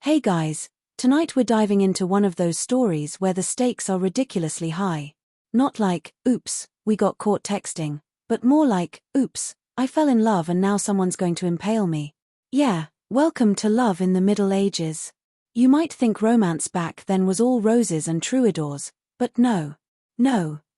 Hey guys, tonight we're diving into one of those stories where the stakes are ridiculously high. Not like, oops, we got caught texting, but more like, oops, I fell in love and now someone's going to impale me. Yeah, welcome to Love in the Middle Ages. You might think romance back then was all roses and troubadours, but no,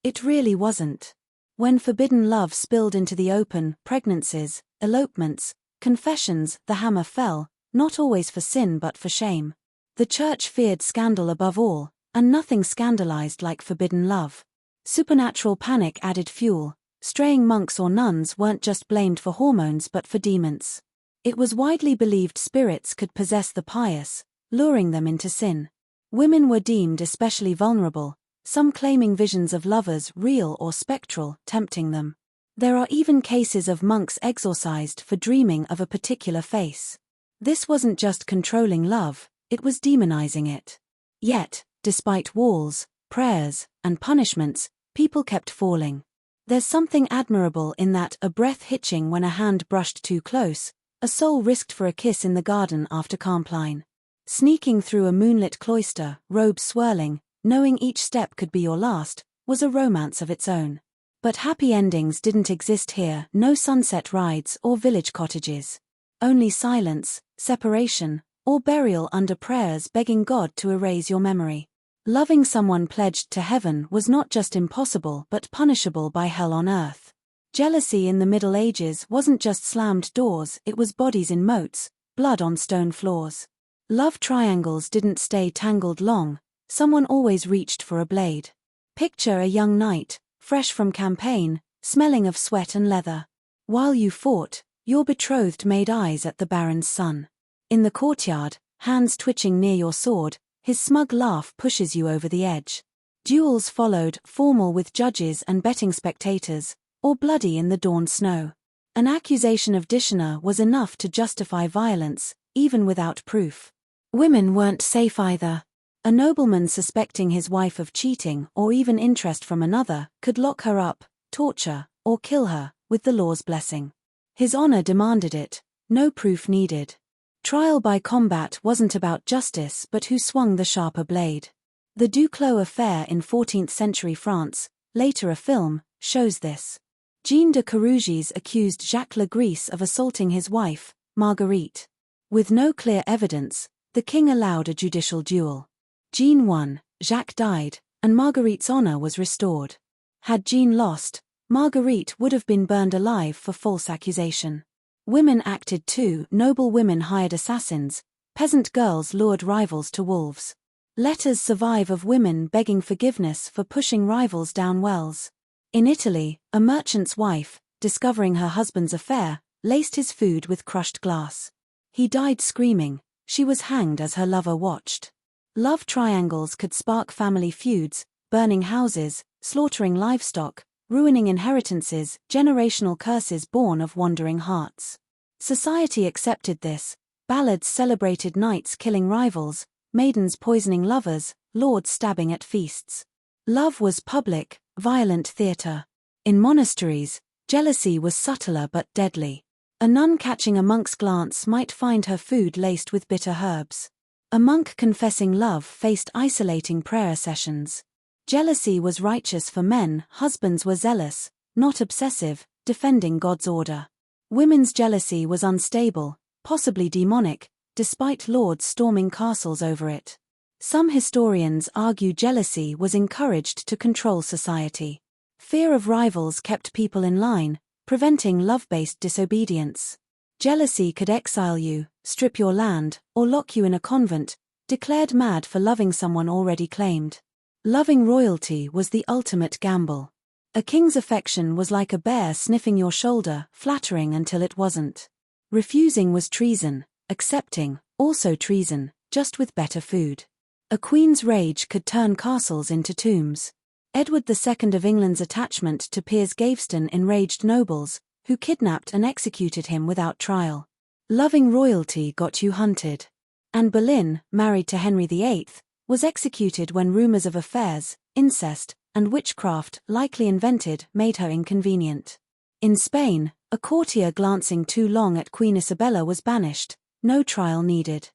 it really wasn't. When forbidden love spilled into the open, pregnancies, elopements, confessions, the hammer fell, not always for sin but for shame. The church feared scandal above all, and nothing scandalized like forbidden love. Supernatural panic added fuel. Straying monks or nuns weren't just blamed for hormones but for demons. It was widely believed spirits could possess the pious, luring them into sin. Women were deemed especially vulnerable, some claiming visions of lovers, real or spectral, tempting them. There are even cases of monks exorcised for dreaming of a particular face. This wasn't just controlling love, it was demonizing it. Yet, despite walls, prayers, and punishments, people kept falling. There's something admirable in that, a breath hitching when a hand brushed too close, a soul risked for a kiss in the garden after Compline. Sneaking through a moonlit cloister, robes swirling, knowing each step could be your last, was a romance of its own. But happy endings didn't exist here, no sunset rides or village cottages. Only silence, separation, or burial under prayers begging God to erase your memory. Loving someone pledged to heaven was not just impossible but punishable by hell on earth. Jealousy in the Middle Ages wasn't just slammed doors, it was bodies in moats, blood on stone floors. Love triangles didn't stay tangled long, someone always reached for a blade. Picture a young knight, fresh from campaign, smelling of sweat and leather. While you fought, your betrothed made eyes at the baron's son. In the courtyard, hands twitching near your sword, his smug laugh pushes you over the edge. Duels followed, formal with judges and betting spectators, or bloody in the dawn snow. An accusation of dishonor was enough to justify violence, even without proof. Women weren't safe either. A nobleman suspecting his wife of cheating or even interest from another could lock her up, torture, or kill her, with the law's blessing. His honor demanded it, no proof needed. Trial by combat wasn't about justice but who swung the sharper blade. The Duclos affair in 14th century France, later a film, shows this. Jean de Carouges accused Jacques Legris of assaulting his wife, Marguerite. With no clear evidence, the king allowed a judicial duel. Jean won, Jacques died, and Marguerite's honor was restored. Had Jean lost, Marguerite would have been burned alive for false accusation. Women acted too, noble women hired assassins, peasant girls lured rivals to wolves. Letters survive of women begging forgiveness for pushing rivals down wells. In Italy, a merchant's wife, discovering her husband's affair, laced his food with crushed glass. He died screaming, she was hanged as her lover watched. Love triangles could spark family feuds, burning houses, slaughtering livestock, ruining inheritances, generational curses born of wandering hearts. Society accepted this. Ballads celebrated knights killing rivals, maidens poisoning lovers, lords stabbing at feasts. Love was public, violent theater. In monasteries, jealousy was subtler but deadly. A nun catching a monk's glance might find her food laced with bitter herbs. A monk confessing love faced isolating prayer sessions. Jealousy was righteous for men, husbands were zealous, not obsessive, defending God's order. Women's jealousy was unstable, possibly demonic, despite lords storming castles over it. Some historians argue jealousy was encouraged to control society. Fear of rivals kept people in line, preventing love-based disobedience. Jealousy could exile you, strip your land, or lock you in a convent, declared mad for loving someone already claimed. Loving royalty was the ultimate gamble. A king's affection was like a bear sniffing your shoulder, flattering until it wasn't. Refusing was treason, accepting, also treason, just with better food. A queen's rage could turn castles into tombs. Edward II of England's attachment to Piers Gaveston enraged nobles, who kidnapped and executed him without trial. Loving royalty got you hunted. Anne Boleyn, married to Henry VIII, was executed when rumors of affairs, incest, and witchcraft, likely invented, made her inconvenient. In Spain, a courtier glancing too long at Queen Isabella was banished, no trial needed.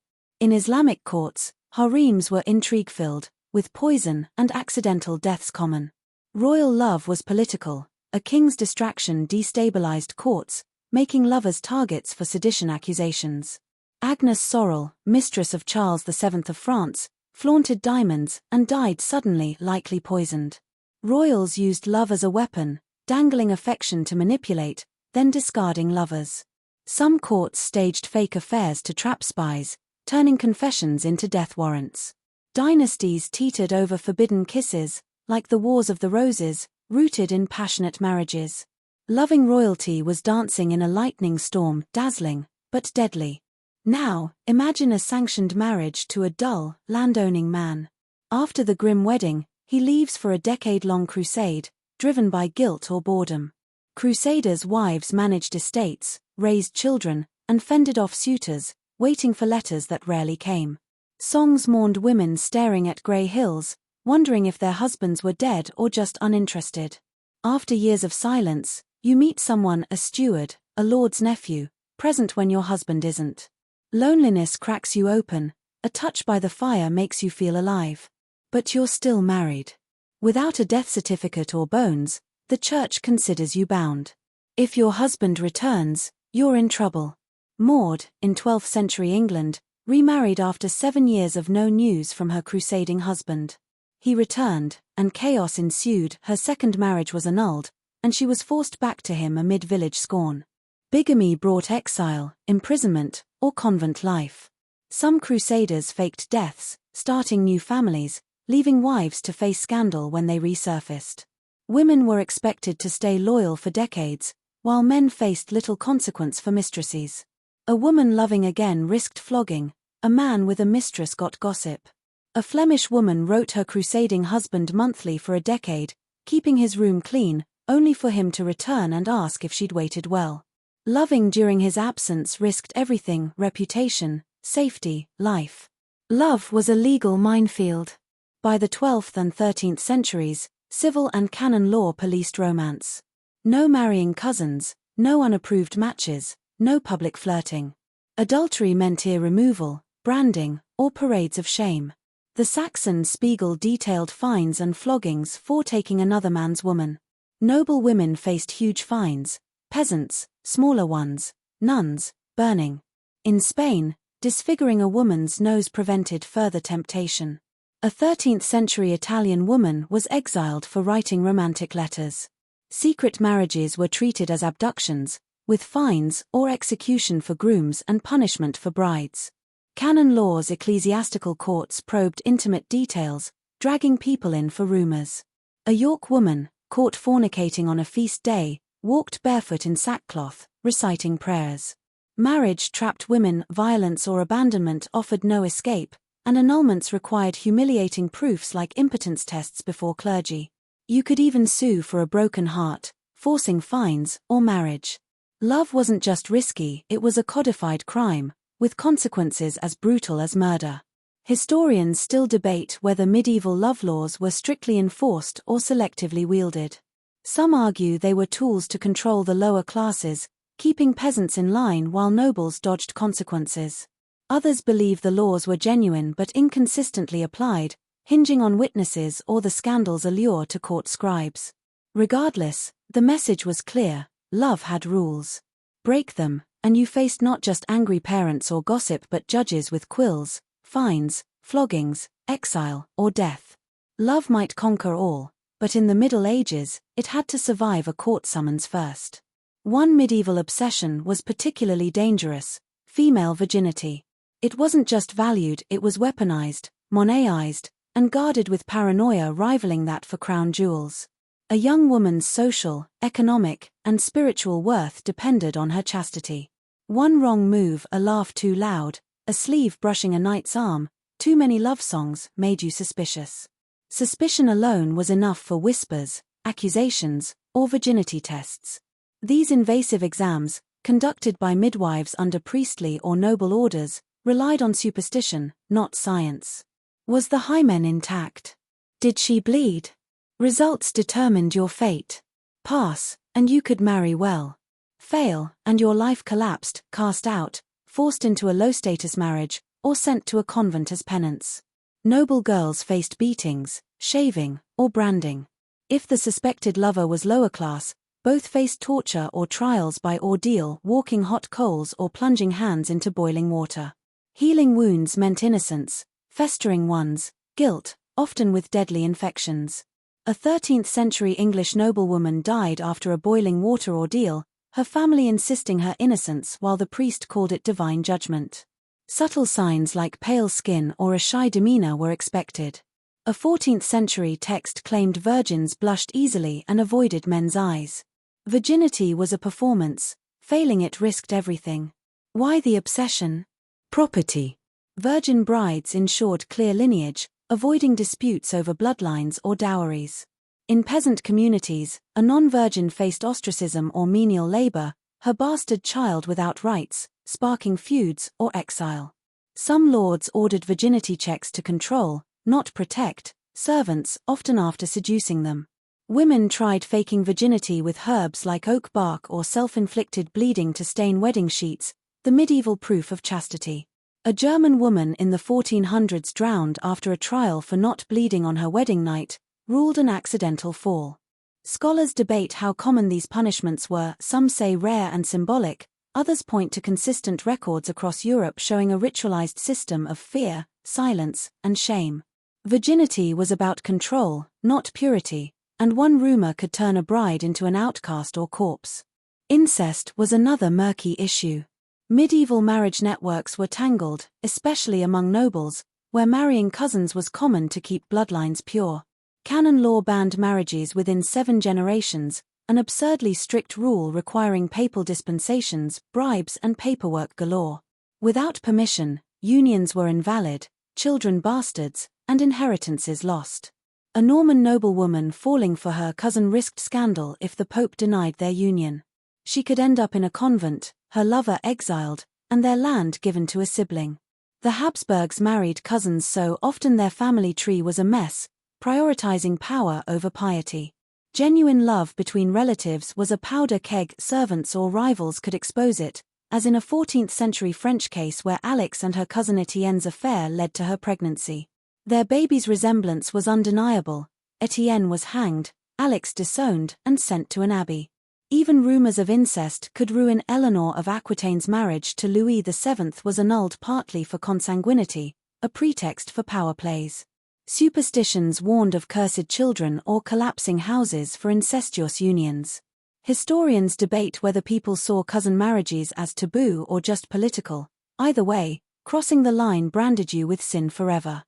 In Islamic courts, harems were intrigue-filled, with poison and accidental deaths common. Royal love was political. A king's distraction destabilized courts, making lovers targets for sedition accusations. Agnes Sorel, mistress of Charles VII of France, flaunted diamonds and died suddenly, likely poisoned. Royals used love as a weapon, dangling affection to manipulate, then discarding lovers. Some courts staged fake affairs to trap spies, turning confessions into death warrants. Dynasties teetered over forbidden kisses, like the Wars of the Roses, rooted in passionate marriages. Loving royalty was dancing in a lightning storm, dazzling, but deadly. Now, imagine a sanctioned marriage to a dull, landowning man. After the grim wedding, he leaves for a decade-long crusade, driven by guilt or boredom. Crusaders' wives managed estates, raised children, and fended off suitors, waiting for letters that rarely came. Songs mourned women staring at grey hills, wondering if their husbands were dead or just uninterested. After years of silence, you meet someone, a steward, a lord's nephew, present when your husband isn't. Loneliness cracks you open, a touch by the fire makes you feel alive. But you're still married. Without a death certificate or bones, the church considers you bound. If your husband returns, you're in trouble. Maud, in 12th century England, remarried after 7 years of no news from her crusading husband. He returned, and chaos ensued. Her second marriage was annulled, and she was forced back to him amid village scorn. Bigamy brought exile, imprisonment, or convent life. Some crusaders faked deaths, starting new families, leaving wives to face scandal when they resurfaced. Women were expected to stay loyal for decades, while men faced little consequence for mistresses. A woman loving again risked flogging, a man with a mistress got gossip. A Flemish woman wrote her crusading husband monthly for a decade, keeping his room clean, only for him to return and ask if she'd waited well. Loving during his absence risked everything: reputation, safety, life. Love was a legal minefield. By the 12th and 13th centuries, civil and canon law policed romance. No marrying cousins, no unapproved matches, no public flirting. Adultery meant ear removal, branding, or parades of shame. The Saxon Spiegel detailed fines and floggings for taking another man's woman. Noble women faced huge fines, peasants, smaller ones, nuns, burning. In Spain, disfiguring a woman's nose prevented further temptation. A 13th century Italian woman was exiled for writing romantic letters. Secret marriages were treated as abductions, with fines or execution for grooms and punishment for brides. Canon laws, ecclesiastical courts probed intimate details, dragging people in for rumors. A York woman, caught fornicating on a feast day, walked barefoot in sackcloth, reciting prayers. Marriage trapped women, violence or abandonment offered no escape, and annulments required humiliating proofs like impotence tests before clergy. You could even sue for a broken heart, forcing fines, or marriage. Love wasn't just risky, it was a codified crime, with consequences as brutal as murder. Historians still debate whether medieval love laws were strictly enforced or selectively wielded. Some argue they were tools to control the lower classes, keeping peasants in line while nobles dodged consequences. Others believe the laws were genuine but inconsistently applied, hinging on witnesses or the scandal's allure to court scribes. Regardless, the message was clear: love had rules. Break them, and you faced not just angry parents or gossip but judges with quills, fines, floggings, exile, or death. Love might conquer all, but in the Middle Ages, it had to survive a court summons first. One medieval obsession was particularly dangerous: female virginity. It wasn't just valued, it was weaponized, moneized, and guarded with paranoia rivaling that for crown jewels. A young woman's social, economic, and spiritual worth depended on her chastity. One wrong move, a laugh too loud, a sleeve brushing a knight's arm, too many love songs, made you suspicious. Suspicion alone was enough for whispers, accusations, or virginity tests. These invasive exams, conducted by midwives under priestly or noble orders, relied on superstition, not science. Was the hymen intact? Did she bleed? Results determined your fate. Pass, and you could marry well. Fail, and your life collapsed, cast out, forced into a low-status marriage, or sent to a convent as penance. Noble girls faced beatings, shaving, or branding. If the suspected lover was lower class, both faced torture or trials by ordeal, walking hot coals or plunging hands into boiling water. Healing wounds meant innocence, festering ones, guilt, often with deadly infections. A 13th-century English noblewoman died after a boiling water ordeal, her family insisting her innocence while the priest called it divine judgment. Subtle signs like pale skin or a shy demeanor were expected. A 14th-century text claimed virgins blushed easily and avoided men's eyes. Virginity was a performance, failing it risked everything. Why the obsession? Property. Virgin brides ensured clear lineage, avoiding disputes over bloodlines or dowries. In peasant communities, a non-virgin faced ostracism or menial labor, her bastard child without rights, sparking feuds or exile. Some lords ordered virginity checks to control, not protect, servants, often after seducing them. Women tried faking virginity with herbs like oak bark or self-inflicted bleeding to stain wedding sheets, the medieval proof of chastity. A German woman in the 1400s drowned after a trial for not bleeding on her wedding night, ruled an accidental fall. Scholars debate how common these punishments were, some say rare and symbolic, others point to consistent records across Europe showing a ritualized system of fear, silence, and shame. Virginity was about control, not purity, and one rumor could turn a bride into an outcast or corpse. Incest was another murky issue. Medieval marriage networks were tangled, especially among nobles, where marrying cousins was common to keep bloodlines pure. Canon law banned marriages within 7 generations, an absurdly strict rule requiring papal dispensations, bribes, and paperwork galore. Without permission, unions were invalid, children bastards, and inheritances lost. A Norman noblewoman falling for her cousin risked scandal if the Pope denied their union. She could end up in a convent, her lover exiled, and their land given to a sibling. The Habsburgs married cousins so often their family tree was a mess, prioritizing power over piety. Genuine love between relatives was a powder keg, servants or rivals could expose it, as in a 14th-century French case where Alix and her cousin Etienne's affair led to her pregnancy. Their baby's resemblance was undeniable. Etienne was hanged, Alix disowned and sent to an abbey. Even rumors of incest could ruin Eleanor of Aquitaine's marriage to Louis VII was annulled partly for consanguinity, a pretext for power plays. Superstitions warned of cursed children or collapsing houses for incestuous unions. Historians debate whether people saw cousin marriages as taboo or just political. Either way, crossing the line branded you with sin forever.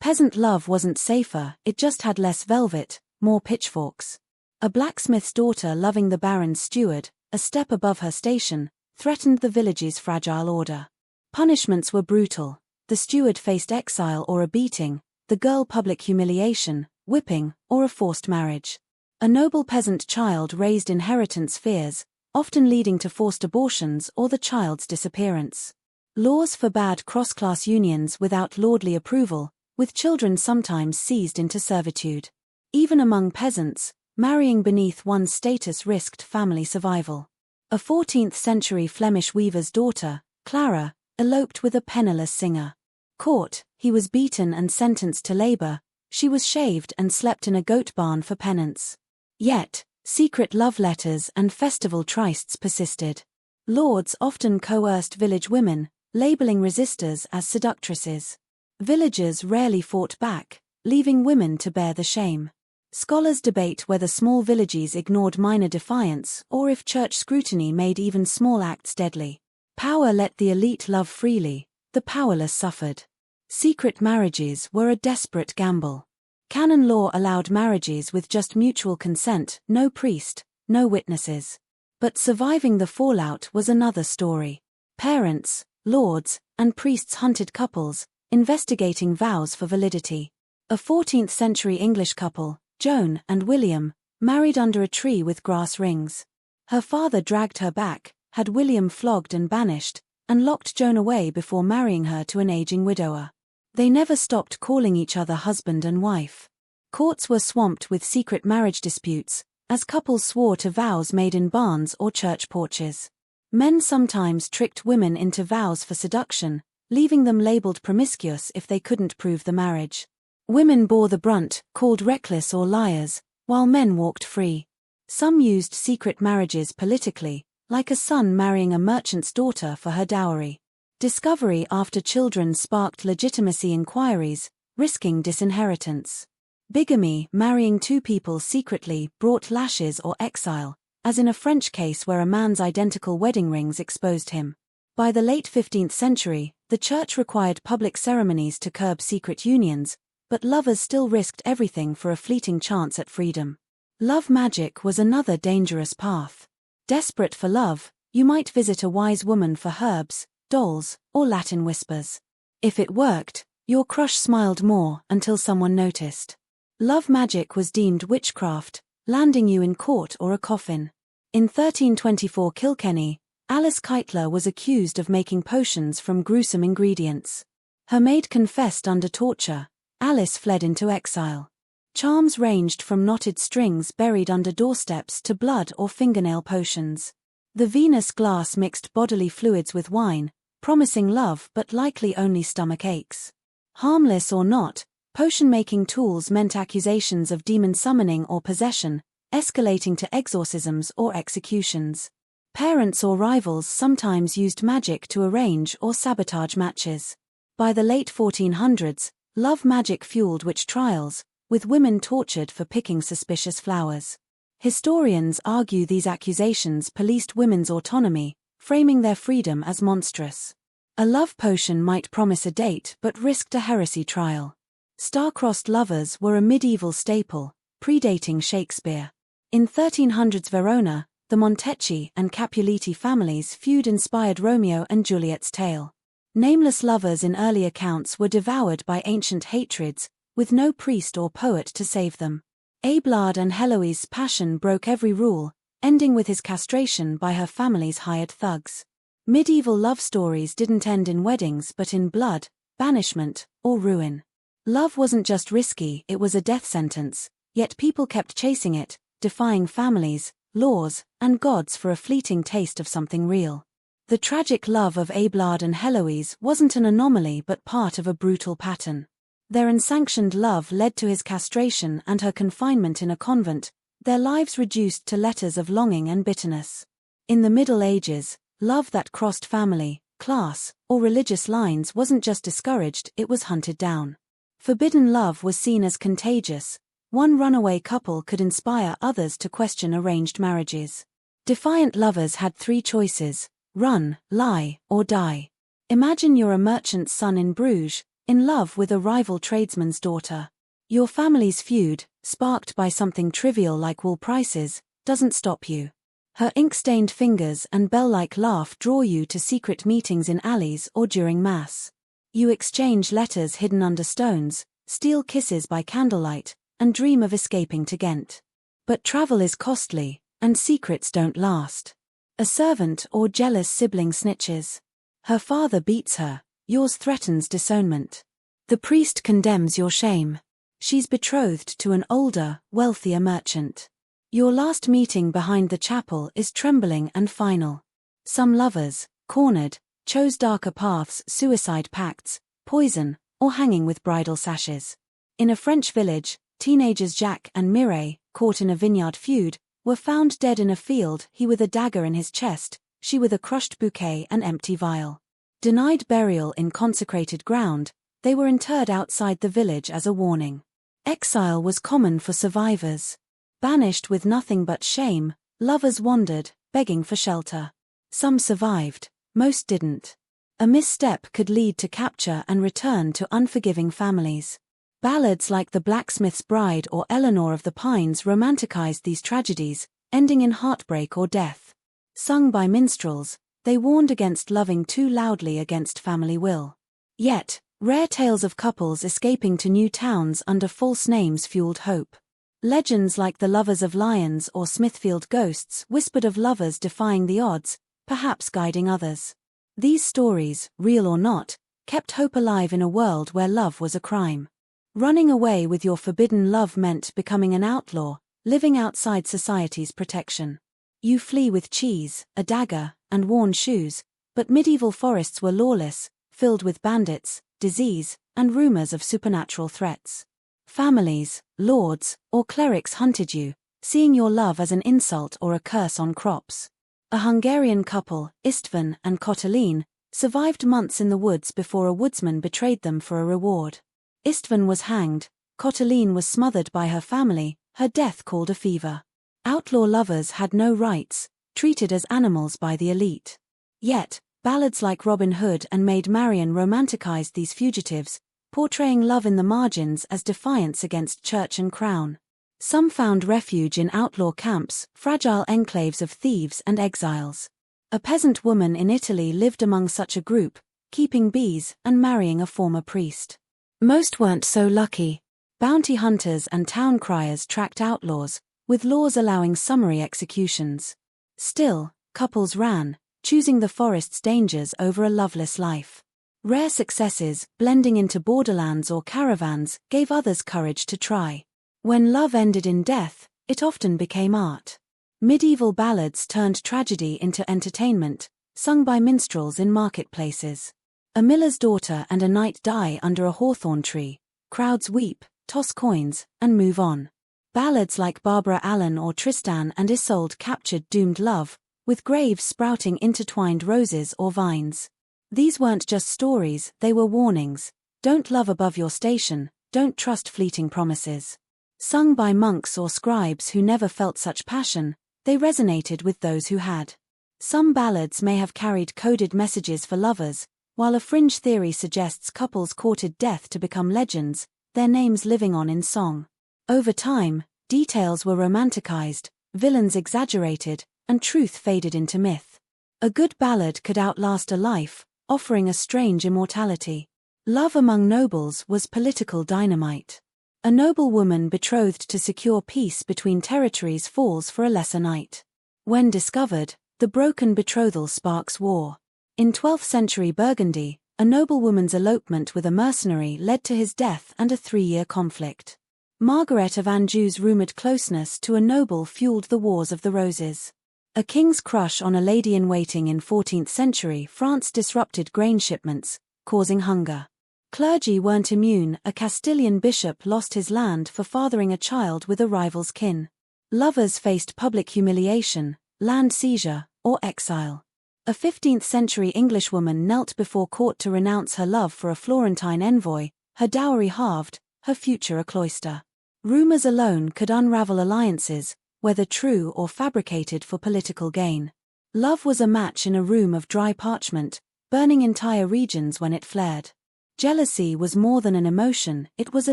Peasant love wasn't safer, it just had less velvet, more pitchforks. A blacksmith's daughter loving the baron's steward, a step above her station, threatened the village's fragile order. Punishments were brutal. The steward faced exile or a beating, the girl public humiliation, whipping, or a forced marriage. A noble peasant child raised inheritance fears, often leading to forced abortions or the child's disappearance. Laws forbade cross-class unions without lordly approval, with children sometimes seized into servitude. Even among peasants, marrying beneath one's status risked family survival. A 14th-century Flemish weaver's daughter, Clara, eloped with a penniless singer. Caught, he was beaten and sentenced to labor. She was shaved and slept in a goat barn for penance. Yet, secret love letters and festival trysts persisted. Lords often coerced village women, labeling resistors as seductresses. Villagers rarely fought back, leaving women to bear the shame. Scholars debate whether small villages ignored minor defiance or if church scrutiny made even small acts deadly. Power let the elite love freely, the powerless suffered. Secret marriages were a desperate gamble. Canon law allowed marriages with just mutual consent, no priest, no witnesses. But surviving the fallout was another story. Parents, lords, and priests hunted couples, investigating vows for validity. A 14th-century English couple, Joan and William, married under a tree with grass rings. Her father dragged her back, had William flogged and banished, and locked Joan away before marrying her to an aging widower. They never stopped calling each other husband and wife. Courts were swamped with secret marriage disputes, as couples swore to vows made in barns or church porches. Men sometimes tricked women into vows for seduction, leaving them labeled promiscuous if they couldn't prove the marriage. Women bore the brunt, called reckless or liars, while men walked free. Some used secret marriages politically, like a son marrying a merchant's daughter for her dowry. Discovery after children sparked legitimacy inquiries, risking disinheritance. Bigamy, marrying two people secretly, brought lashes or exile, as in a French case where a man's identical wedding rings exposed him. By the late 15th century, the church required public ceremonies to curb secret unions, but lovers still risked everything for a fleeting chance at freedom. Love magic was another dangerous path. Desperate for love, you might visit a wise woman for herbs, dolls, or Latin whispers. If it worked, your crush smiled more until someone noticed. Love magic was deemed witchcraft, landing you in court or a coffin. In 1324 Kilkenny, Alice Keitler was accused of making potions from gruesome ingredients. Her maid confessed under torture. Alice fled into exile. Charms ranged from knotted strings buried under doorsteps to blood or fingernail potions. The Venus glass mixed bodily fluids with wine, promising love but likely only stomach aches. Harmless or not, potion-making tools meant accusations of demon summoning or possession, escalating to exorcisms or executions. Parents or rivals sometimes used magic to arrange or sabotage matches. By the late 1400s, love magic fueled witch trials, with women tortured for picking suspicious flowers. Historians argue these accusations policed women's autonomy, framing their freedom as monstrous. A love potion might promise a date but risked a heresy trial. Star-crossed lovers were a medieval staple, predating Shakespeare. In 1300s Verona, the Montecchi and Capuletti families' feud inspired Romeo and Juliet's tale. Nameless lovers in early accounts were devoured by ancient hatreds, with no priest or poet to save them. Abelard and Heloise's passion broke every rule, ending with his castration by her family's hired thugs. Medieval love stories didn't end in weddings but in blood, banishment, or ruin. Love wasn't just risky, it was a death sentence, yet people kept chasing it, defying families, laws, and gods for a fleeting taste of something real. The tragic love of Abelard and Heloise wasn't an anomaly but part of a brutal pattern. Their unsanctioned love led to his castration and her confinement in a convent, their lives reduced to letters of longing and bitterness. In the Middle Ages, love that crossed family, class, or religious lines wasn't just discouraged, it was hunted down. Forbidden love was seen as contagious. One runaway couple could inspire others to question arranged marriages. Defiant lovers had three choices: run, lie, or die. Imagine you're a merchant's son in Bruges, in love with a rival tradesman's daughter. Your family's feud, sparked by something trivial like wool prices, doesn't stop you. Her ink-stained fingers and bell-like laugh draw you to secret meetings in alleys or during mass. You exchange letters hidden under stones, steal kisses by candlelight, and dream of escaping to Ghent. But travel is costly, and secrets don't last. A servant or jealous sibling snitches. Her father beats her, yours threatens disownment. The priest condemns your shame. She's betrothed to an older, wealthier merchant. Your last meeting behind the chapel is trembling and final. Some lovers, cornered, chose darker paths: suicide pacts, poison, or hanging with bridal sashes. In a French village, teenagers Jacques and Mireille, caught in a vineyard feud, were found dead in a field, he with a dagger in his chest, she with a crushed bouquet and empty vial. Denied burial in consecrated ground, they were interred outside the village as a warning. Exile was common for survivors. Banished with nothing but shame, lovers wandered, begging for shelter. Some survived, most didn't. A misstep could lead to capture and return to unforgiving families. Ballads like The Blacksmith's Bride or Eleanor of the Pines romanticized these tragedies, ending in heartbreak or death. Sung by minstrels, they warned against loving too loudly against family will. Yet, rare tales of couples escaping to new towns under false names fueled hope. Legends like the Lovers of Lyons or Smithfield Ghosts whispered of lovers defying the odds, perhaps guiding others. These stories, real or not, kept hope alive in a world where love was a crime. Running away with your forbidden love meant becoming an outlaw, living outside society's protection. You flee with cheese, a dagger, and worn shoes, but medieval forests were lawless, filled with bandits, disease, and rumors of supernatural threats. Families, lords, or clerics hunted you, seeing your love as an insult or a curse on crops. A Hungarian couple, Istvan and Kotelin, survived months in the woods before a woodsman betrayed them for a reward. Istvan was hanged, Kotelin was smothered by her family, her death called a fever. Outlaw lovers had no rights, treated as animals by the elite. Yet, ballads like Robin Hood and Maid Marian romanticized these fugitives, portraying love in the margins as defiance against church and crown. Some found refuge in outlaw camps, fragile enclaves of thieves and exiles. A peasant woman in Italy lived among such a group, keeping bees and marrying a former priest. Most weren't so lucky. Bounty hunters and town criers tracked outlaws, with laws allowing summary executions. Still, couples ran, choosing the forest's dangers over a loveless life. Rare successes, blending into borderlands or caravans, gave others courage to try. When love ended in death, it often became art. Medieval ballads turned tragedy into entertainment, sung by minstrels in marketplaces. A miller's daughter and a knight die under a hawthorn tree. Crowds weep, toss coins, and move on. Ballads like Barbara Allen or Tristan and Isolde captured doomed love, with graves sprouting intertwined roses or vines. These weren't just stories, they were warnings. Don't love above your station, don't trust fleeting promises. Sung by monks or scribes who never felt such passion, they resonated with those who had. Some ballads may have carried coded messages for lovers, while a fringe theory suggests couples courted death to become legends, their names living on in song. Over time, details were romanticized, villains exaggerated, and truth faded into myth. A good ballad could outlast a life, offering a strange immortality. Love among nobles was political dynamite. A noblewoman betrothed to secure peace between territories falls for a lesser knight. When discovered, the broken betrothal sparks war. In 12th century Burgundy, a noblewoman's elopement with a mercenary led to his death and a 3-year conflict. Margaret of Anjou's rumoured closeness to a noble fueled the Wars of the Roses. A king's crush on a lady-in-waiting in 14th century France disrupted grain shipments, causing hunger. Clergy weren't immune. A Castilian bishop lost his land for fathering a child with a rival's kin. Lovers faced public humiliation, land seizure, or exile. A 15th century Englishwoman knelt before court to renounce her love for a Florentine envoy, her dowry halved, her future a cloister. Rumors alone could unravel alliances, whether true or fabricated for political gain. Love was a match in a room of dry parchment, burning entire regions when it flared. Jealousy was more than an emotion, it was a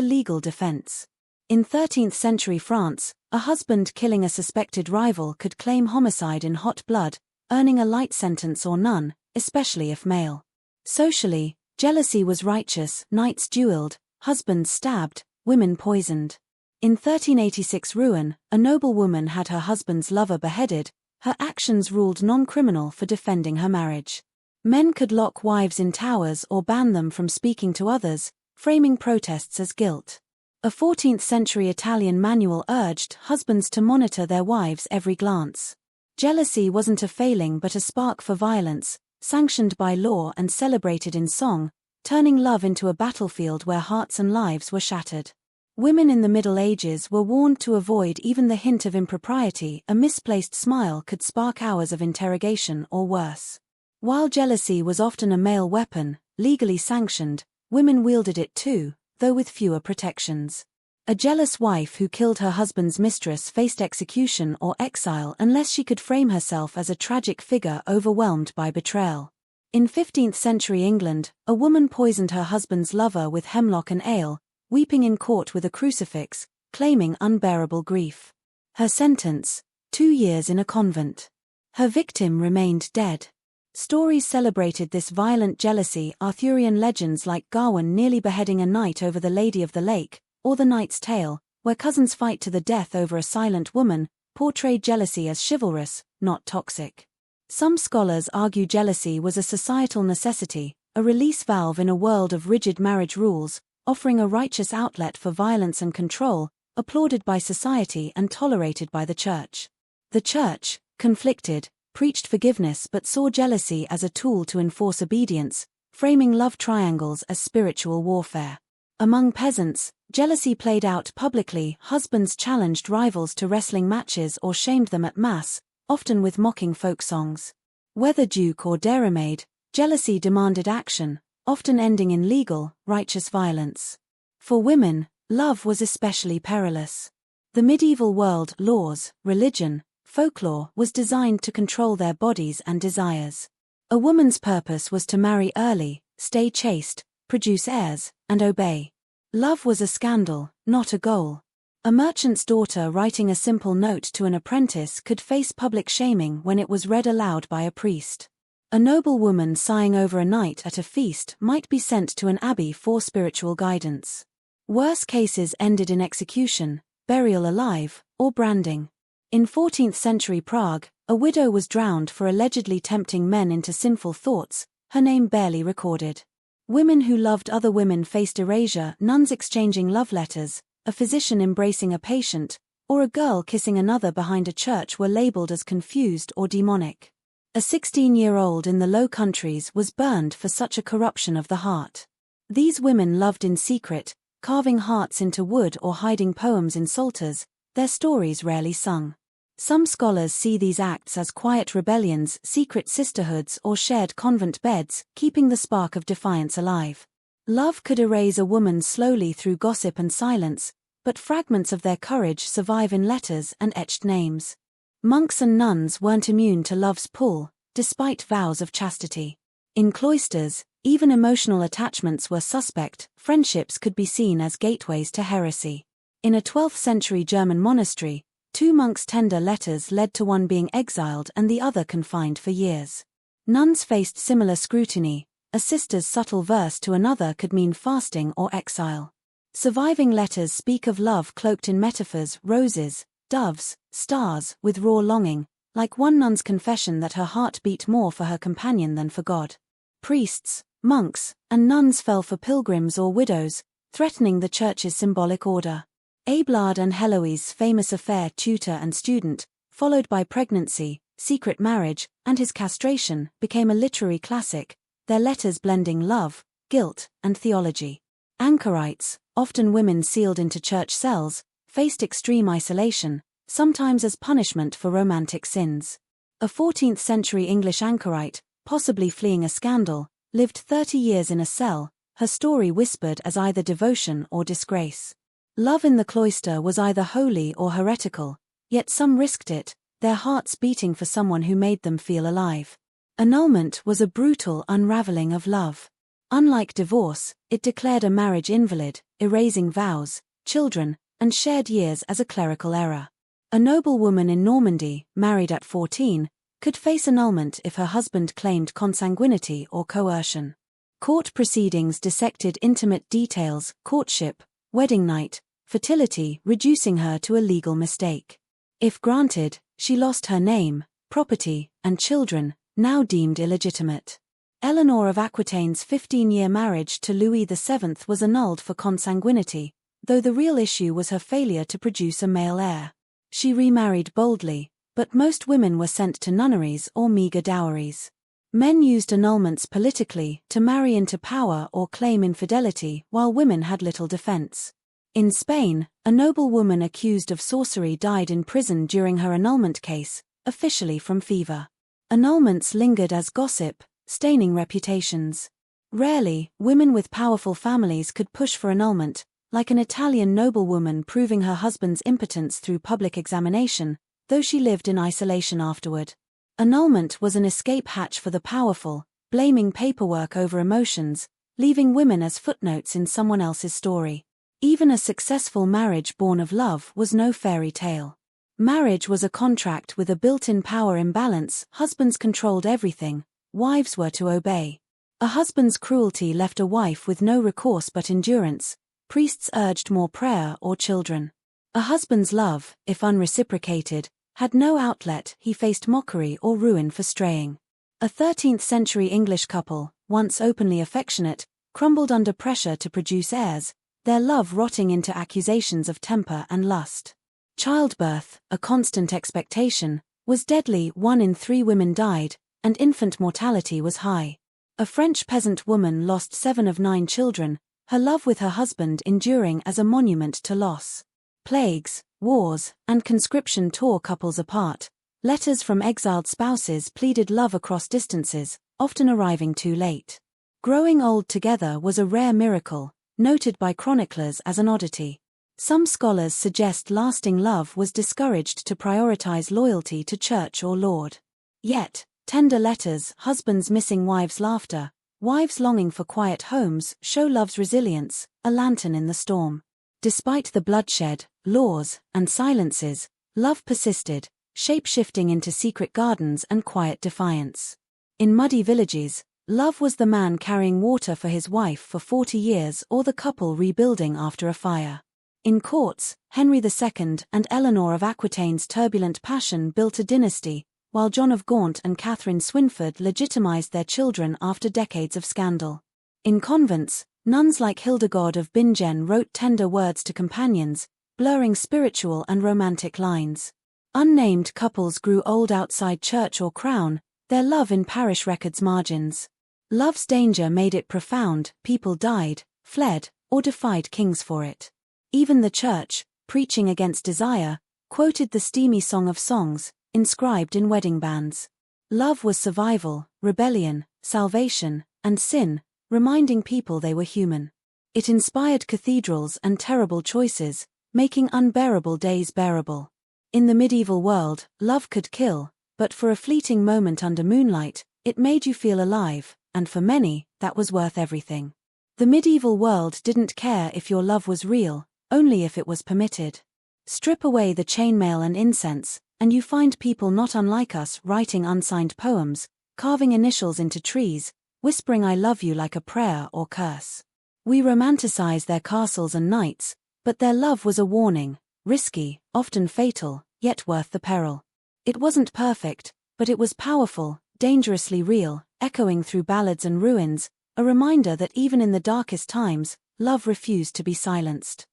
legal defense. In 13th century France, a husband killing a suspected rival could claim homicide in hot blood, earning a light sentence or none, especially if male. Socially, jealousy was righteous, knights duelled, husbands stabbed, women poisoned. In 1386 Rouen, a noblewoman had her husband's lover beheaded, her actions ruled non-criminal for defending her marriage. Men could lock wives in towers or ban them from speaking to others, framing protests as guilt. A 14th century Italian manual urged husbands to monitor their wives' every glance. Jealousy wasn't a failing but a spark for violence, sanctioned by law and celebrated in song, turning love into a battlefield where hearts and lives were shattered. Women in the Middle Ages were warned to avoid even the hint of impropriety. A misplaced smile could spark hours of interrogation or worse. While jealousy was often a male weapon, legally sanctioned, women wielded it too, though with fewer protections. A jealous wife who killed her husband's mistress faced execution or exile unless she could frame herself as a tragic figure overwhelmed by betrayal. In 15th century England, a woman poisoned her husband's lover with hemlock and ale, weeping in court with a crucifix, claiming unbearable grief. Her sentence: 2 years in a convent. Her victim remained dead. Stories celebrated this violent jealousy. Arthurian legends like Gawain nearly beheading a knight over the Lady of the Lake, or The Knight's Tale, where cousins fight to the death over a silent woman, portrayed jealousy as chivalrous, not toxic. Some scholars argue jealousy was a societal necessity, a release valve in a world of rigid marriage rules, offering a righteous outlet for violence and control, applauded by society and tolerated by the Church. The Church, conflicted, preached forgiveness but saw jealousy as a tool to enforce obedience, framing love triangles as spiritual warfare. Among peasants, jealousy played out publicly. Husbands challenged rivals to wrestling matches or shamed them at mass, often with mocking folk songs. Whether duke or dairymaid, jealousy demanded action, often ending in legal, righteous violence. For women, love was especially perilous. The medieval world, laws, religion, folklore was designed to control their bodies and desires. A woman's purpose was to marry early, stay chaste, produce heirs, and obey. Love was a scandal, not a goal. A merchant's daughter writing a simple note to an apprentice could face public shaming when it was read aloud by a priest. A noble woman sighing over a knight at a feast might be sent to an abbey for spiritual guidance. Worse cases ended in execution, burial alive, or branding. In 14th century Prague, a widow was drowned for allegedly tempting men into sinful thoughts, her name barely recorded. Women who loved other women faced erasure, nuns exchanging love letters, a physician embracing a patient, or a girl kissing another behind a church were labeled as confused or demonic. A 16-year-old in the Low Countries was burned for such a corruption of the heart. These women loved in secret, carving hearts into wood or hiding poems in psalters, their stories rarely sung. Some scholars see these acts as quiet rebellions, secret sisterhoods, or shared convent beds, keeping the spark of defiance alive. Love could erase a woman slowly through gossip and silence, but fragments of their courage survive in letters and etched names. Monks and nuns weren't immune to love's pull, despite vows of chastity. In cloisters, even emotional attachments were suspect. Friendships could be seen as gateways to heresy. In a 12th century German monastery, two monks' tender letters led to one being exiled and the other confined for years. Nuns faced similar scrutiny. A sister's subtle verse to another could mean fasting or exile. Surviving letters speak of love cloaked in metaphors, roses, doves, stars, with raw longing, like one nun's confession that her heart beat more for her companion than for God. Priests, monks, and nuns fell for pilgrims or widows, threatening the church's symbolic order. Abelard and Heloise' famous affair, tutor and student, followed by pregnancy, secret marriage, and his castration, became a literary classic, their letters blending love, guilt, and theology. Anchorites, often women sealed into church cells, faced extreme isolation, sometimes as punishment for romantic sins. A 14th century English anchorite, possibly fleeing a scandal, lived 30 years in a cell, her story whispered as either devotion or disgrace. Love in the cloister was either holy or heretical, yet some risked it, their hearts beating for someone who made them feel alive. Annulment was a brutal unraveling of love. Unlike divorce, it declared a marriage invalid, erasing vows, children, and shared years as a clerical error. A noblewoman in Normandy, married at 14, could face annulment if her husband claimed consanguinity or coercion. Court proceedings dissected intimate details, courtship, wedding night, fertility, reducing her to a legal mistake. If granted, she lost her name, property, and children, now deemed illegitimate. Eleanor of Aquitaine's 15-year marriage to Louis VII was annulled for consanguinity, though the real issue was her failure to produce a male heir. She remarried boldly, but most women were sent to nunneries or meager dowries. Men used annulments politically, to marry into power or claim infidelity, while women had little defense. In Spain, a noblewoman accused of sorcery died in prison during her annulment case, officially from fever. Annulments lingered as gossip, staining reputations. Rarely, women with powerful families could push for annulment, like an Italian noblewoman proving her husband's impotence through public examination, though she lived in isolation afterward. Annulment was an escape hatch for the powerful, blaming paperwork over emotions, leaving women as footnotes in someone else's story. Even a successful marriage born of love was no fairy tale. Marriage was a contract with a built-in power imbalance. Husbands controlled everything, wives were to obey. A husband's cruelty left a wife with no recourse but endurance. Priests urged more prayer or children. A husband's love, if unreciprocated, had no outlet. He faced mockery or ruin for straying. A 13th century English couple, once openly affectionate, crumbled under pressure to produce heirs, their love rotting into accusations of temper and lust. Childbirth, a constant expectation, was deadly. 1 in 3 women died, and infant mortality was high. A French peasant woman lost 7 of 9 children, her love with her husband enduring as a monument to loss. Plagues, wars, and conscription tore couples apart. Letters from exiled spouses pleaded love across distances, often arriving too late. Growing old together was a rare miracle, noted by chroniclers as an oddity. Some scholars suggest lasting love was discouraged to prioritize loyalty to church or lord. Yet, tender letters, husbands missing wives' laughter, wives longing for quiet homes show love's resilience, a lantern in the storm. Despite the bloodshed, laws, and silences, love persisted, shape-shifting into secret gardens and quiet defiance. In muddy villages, love was the man carrying water for his wife for 40 years or the couple rebuilding after a fire. In courts, Henry II and Eleanor of Aquitaine's turbulent passion built a dynasty, while John of Gaunt and Catherine Swynford legitimized their children after decades of scandal. In convents, nuns like Hildegard of Bingen wrote tender words to companions, blurring spiritual and romantic lines. Unnamed couples grew old outside church or crown, their love in parish records' margins. Love's danger made it profound, people died, fled, or defied kings for it. Even the church, preaching against desire, quoted the steamy Song of Songs, inscribed in wedding bands. Love was survival, rebellion, salvation, and sin, reminding people they were human. It inspired cathedrals and terrible choices, making unbearable days bearable. In the medieval world, love could kill, but for a fleeting moment under moonlight, it made you feel alive, and for many, that was worth everything. The medieval world didn't care if your love was real, only if it was permitted. Strip away the chainmail and incense, and you find people not unlike us writing unsigned poems, carving initials into trees, whispering I love you like a prayer or curse. We romanticize their castles and knights, but their love was a warning, risky, often fatal, yet worth the peril. It wasn't perfect, but it was powerful, dangerously real, echoing through ballads and ruins, a reminder that even in the darkest times, love refused to be silenced.